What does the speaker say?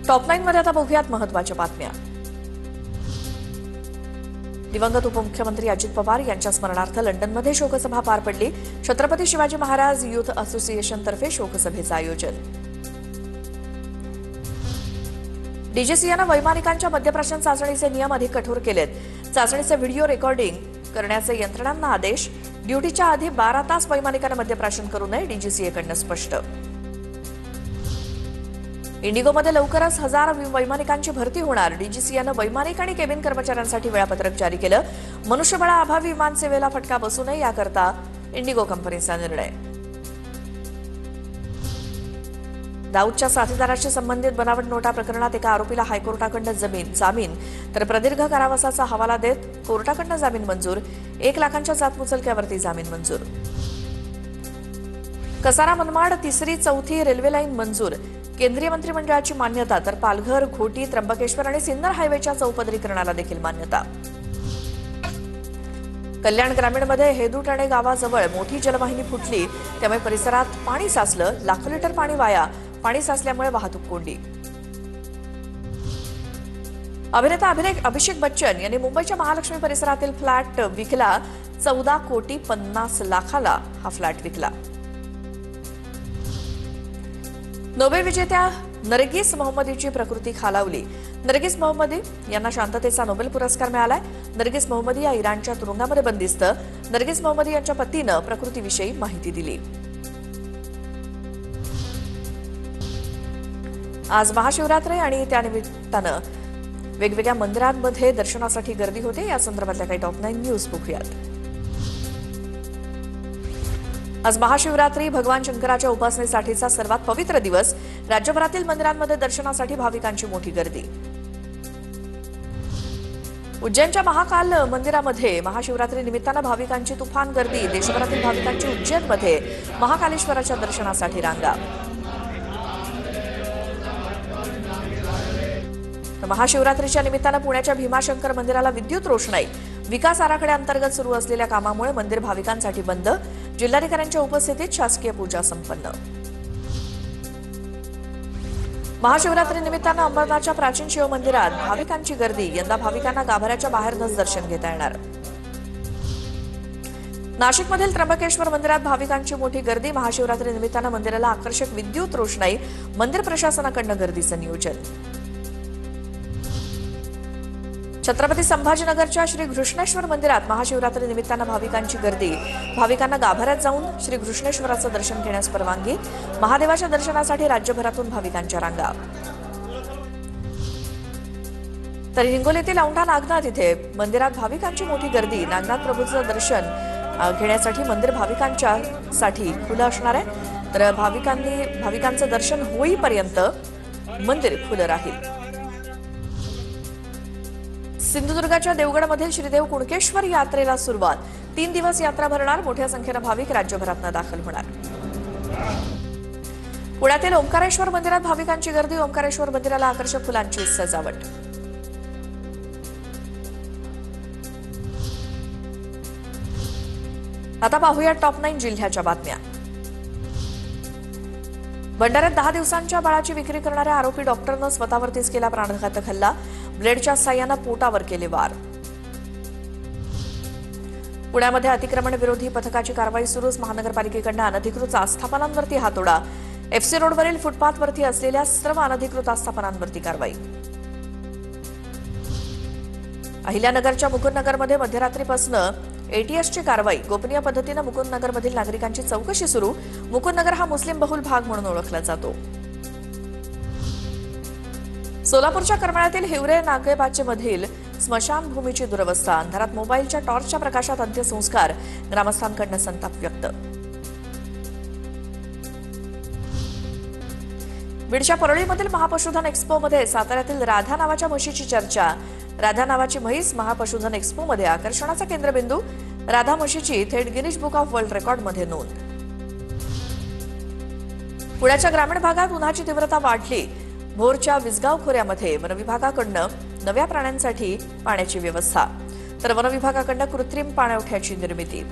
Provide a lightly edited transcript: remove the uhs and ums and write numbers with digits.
Top 9 मध्ये आता बघूयात महत्त्वाच्या बातम्या। दिवंगत उपमुख्यमंत्री अजित पवार यांच्या स्मरणार्थ लंडनमध्ये शोकसभा पार पडली। छत्रपती शिवाजी महाराज युथ असोसिएशन तर्फे शोकसभेचं आयोजन। डीजीसीएनं वैमानिकांच्या मद्यप्राशन चाचणीचे नियम अधिक कठोर केलेत। चाचणीचे व्हिडिओ रेकॉर्डिंग करण्याचे यंत्रणांना आदेश। ड्युटीच्या आधी 12 तास वैमानिकांना मद्यप्राशन करू नये, डीजीसीएकडनं स्पष्ट। इंडिगोमध्ये लवकरच 1000 वैमानिकांची भरती होणार। डीजीसीएनं वैमानिक आणि केबिन कर्मचाऱ्यांसाठी वेळापत्रक जारी केलं। मनुष्यबळाअभावी विमानसेवेला फटका बसू नये याकरता इंडिगो कंपनीचा निर्णय। दाऊदच्या साथीदाराशी संबंधित बनावट नोटा प्रकरणात एका आरोपीला हायकोर्टाकडनं जामीन तर प्रदीर्घ कारावासाचा हवाला देत कोर्टाकडनं जामीन मंजूर। 1 लाखांच्या जातमुचलक्यावरती जामीन मंजूर। कसारा मनमाड 3री 4थी रेल्वे लाईन मंजूर। केंद्रीय मंत्रिमंडळाची मान्यता तर पालघर, घोटी, त्र्यंबकेश्वर आणि सिन्नर हायवेच्या चौपदरीकरणाला देखील मान्यता। कल्याण ग्रामीणमध्ये हेदुटणे गावाजवळ मोठी जलवाहिनी फुटली, त्यामुळे परिसरात पाणी साचलं। लाखो लिटर पाणी वाया। पाणी साचल्यामुळे वाहतूक कोंडी। अभिनेता अभिषेक बच्चन यांनी मुंबईच्या महालक्ष्मी परिसरातील फ्लॅट विकला। 14,50,00,000ला हा फ्लॅट विकला। नोबेल विजेत्या नरगिस मोहम्मदीची प्रकृती खालावली। नरगिस मोहम्मदी यांना शांततेचा नोबेल पुरस्कार मिळालाय। नरगिस मोहम्मदी या इराणच्या तुरुंगामध्ये बंदिस्त। नरगिस मोहम्मदी यांच्या पतीनं प्रकृतीविषयी माहिती दिली। आज महाशिवरात्री आणि त्यानिमित्तानं वेगवेगळ्या मंदिरांमध्ये दर्शनासाठी गर्दी होते। या संदर्भातल्या काही टॉप 9 न्यूज बघूयात। आज महाशिवरात्री भगवान शंकराच्या उपासनेसाठीचा सर्वात पवित्र दिवस। राज्यभरातील मंदिरांमध्ये दर्शनासाठी भाविकांची मोठी गर्दी। उज्जैनच्या महाकाल मंदिरामध्ये महाशिवरात्री निमित्तानं भाविकांची तुफान गर्दी। देशभरातील भाविकांची उज्जैनमध्ये महाकालेश्वराच्या दर्शनासाठी रांगा। महाशिवरात्रीच्या निमित्तानं पुण्याच्या भीमाशंकर मंदिराला विद्युत रोषणाई। विकास आराखड्याअंतर्गत सुरू असलेल्या कामामुळे मंदिर भाविकांसाठी बंद। जिल्हाधिकाऱ्यांच्या उपस्थितीत शासकीय पूजा संपन्न। महाशिवरात्री निमित्तानं अंबरनाथच्या प्राचीन शिव मंदिरात भाविकांची गर्दी। यंदा भाविकांना गाभाऱ्याच्या बाहेरनच दर्शन घेता येणार। नाशिकमधील त्र्यंबकेश्वर मंदिरात भाविकांची मोठी गर्दी। महाशिवरात्री निमित्तानं मंदिराला आकर्षक विद्युत रोषणाई। मंदिर प्रशासनाकडनं गर्दीचं नियोजन। छत्रपती संभाजीनगरच्या श्री घृष्णेश्वर मंदिरात महाशिवरात्री निमित्तानं भाविकांची गर्दी। भाविकांना गाभाऱ्यात जाऊन श्री घृष्णेश्वराचं दर्शन घेण्यास परवानगी। महादेवाच्या दर्शनासाठी राज्यभरातून भाविकांच्या रांगा। तर हिंगोलीतील औंढा नागनाथ इथे मंदिरात भाविकांची मोठी गर्दी। नागनाथ प्रभूचं दर्शन घेण्यासाठी मंदिर भाविकांच्यासाठी खुलं असणार आहे। तर भाविकांचं दर्शन होईपर्यंत मंदिर खुलं राहील। सिंधुदुर्गाच्या देवगडमधील श्रीदेव कुणकेश्वर यात्रेला सुरुवात। 3 दिवस यात्रा भरणार। मोठ्या संख्येनं भाविक राज्यभरातून दाखल होणार। पुण्यातील ओंकारेश्वर मंदिरात भाविकांची गर्दी। ओंकारेश्वर मंदिराला आकर्षक फुलांची सजावट। आता पाहूया टॉप 9 जिल्ह्याच्या बातम्या। भंडाऱ्यात 10 दिवसांच्या बाळाची विक्री करणाऱ्या आरोपी डॉक्टरनं स्वतःवरतीच केला प्राणघातक हल्ला। ब्लेडच्या साह्यानं पोटावर केले वार। पुण्यामध्ये अतिक्रमण विरोधी पथकाची कारवाई सुरूच। महानगरपालिकेकडनं अनधिकृत आस्थापनांवरती हातोडा। एफसी रोडवरील फुटपाथवरती असलेल्या सर्व अनधिकृत आस्थापनांवरती कारवाई। अहिल्यानगरच्या मुकुंदनगरमध्ये मध्यरात्रीपासून एटीएसची कारवाई। गोपनीय पद्धतीनं मुकुंदनगरमधील नागरिकांची चौकशी सुरू। मुकुंदनगर हा मुस्लिम बहुल भाग म्हणून ओळखला जातो। सोलापूरच्या करमाळ्यातील हिवरे नागेबाचेमधील स्मशानभूमीची दुरवस्था। अंधारात मोबाईलच्या टॉर्चच्या प्रकाशात अंत्यसंस्कार। ग्रामस्थांकडनं संताप व्यक्त। बीडच्या परळीमधील महापशुधन एक्स्पोमध्ये साताऱ्यातील राधा नावाच्या म्हशीची चर्चा। राधा नावाची म्हैस महापशुधन एक्स्पोमध्ये आकर्षणाचा केंद्रबिंदू। राधा म्हशीची थेट गिनीज बुक ऑफ वर्ल्ड रेकॉर्डमध्ये नोंद। पुण्याच्या ग्रामीण भागात उन्हाची तीव्रता वाढली। भोरच्या विसगाव खोऱ्यामध्ये वनविभागाकडनं नव्या प्राण्यांसाठी पाण्याची व्यवस्था तर वनविभागाकडनं कृत्रिम पाणवठ्याची निर्मिती।